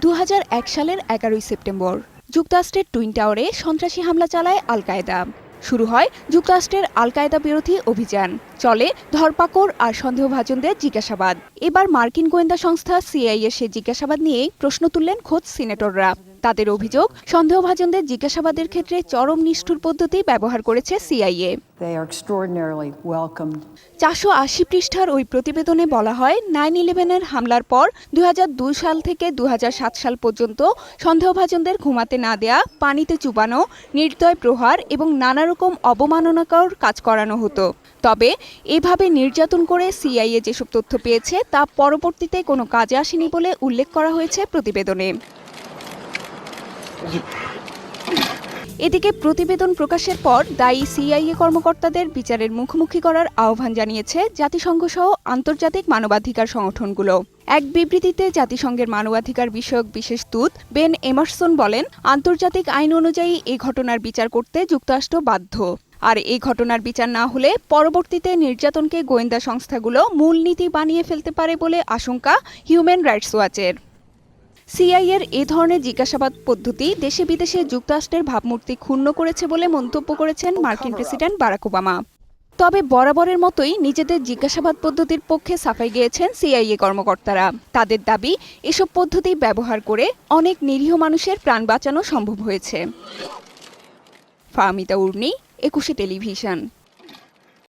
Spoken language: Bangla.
2001 সালের 11 সেপ্টেম্বর যুক্তরাষ্ট্রের টুইন টাওয়ারে সন্ত্রাসী হামলা চালায় আল কায়েদা। শুরু হয় যুক্তরাষ্ট্রের আল কায়েদা বিরোধী অভিযান। চলে ধরপাকড় আর সন্দেহভাজনদের জিজ্ঞাসাবাদ। এবার মার্কিন গোয়েন্দা সংস্থা সিআইএ সে জিজ্ঞাসাবাদ নিয়ে প্রশ্ন তুললেন খোদ সিনেটররা। তাদের অভিযোগ, সন্দেহভাজনদের জিজ্ঞাসাবাদের ক্ষেত্রে চরম নিষ্ঠুর পদ্ধতি ব্যবহার করেছে সিআইএ। 480 পৃষ্ঠার ওই প্রতিবেদনে বলা হয়, 9/11-এর হামলার পর 2002 সাল থেকে 2007 সাল পর্যন্ত সন্দেহভাজনদের ঘুমাতে না দেয়া, পানিতে চুবানো, নির্দয় প্রহার এবং নানা রকম অবমাননাকর কাজ করানো হতো। তবে এভাবে নির্যাতন করে সিআইএ যেসব তথ্য পেয়েছে তা পরবর্তীতে কোনো কাজে আসেনি বলে উল্লেখ করা হয়েছে প্রতিবেদনে। এদিকে প্রতিবেদন প্রকাশের পর দায়ী সিআইএ কর্মকর্তাদের বিচারের মুখোমুখি করার আহ্বান জানিয়েছে জাতিসংঘ সহ আন্তর্জাতিক মানবাধিকার সংগঠনগুলো। এক বিবৃতিতে জাতিসংঘের মানবাধিকার বিষয়ক বিশেষ দূত বেন এমারসন বলেন, আন্তর্জাতিক আইন অনুযায়ী এই ঘটনার বিচার করতে যুক্তরাষ্ট্র বাধ্য। আর এই ঘটনার বিচার না হলে পরবর্তীতে নির্যাতনকে গোয়েন্দা সংস্থাগুলো মূলনীতি বানিয়ে ফেলতে পারে বলে আশঙ্কা হিউম্যান রাইটস ওয়াচের। সিআইএর এ ধরনের জিজ্ঞাসাবাদ পদ্ধতি দেশে বিদেশে যুক্তরাষ্ট্রের ভাবমূর্তি ক্ষুণ্ণ করেছে বলে মন্তব্য করেছেন মার্কিন প্রেসিডেন্ট বারাক ওবামা। তবে বরাবরের মতোই নিজেদের জিজ্ঞাসাবাদ পদ্ধতির পক্ষে সাফাই গেয়েছেন সিআইএ কর্মকর্তারা। তাদের দাবি, এসব পদ্ধতি ব্যবহার করে অনেক নিরীহ মানুষের প্রাণ বাঁচানো সম্ভব হয়েছে। ফাহমিদা উর্নি, 21 টেলিভিশন।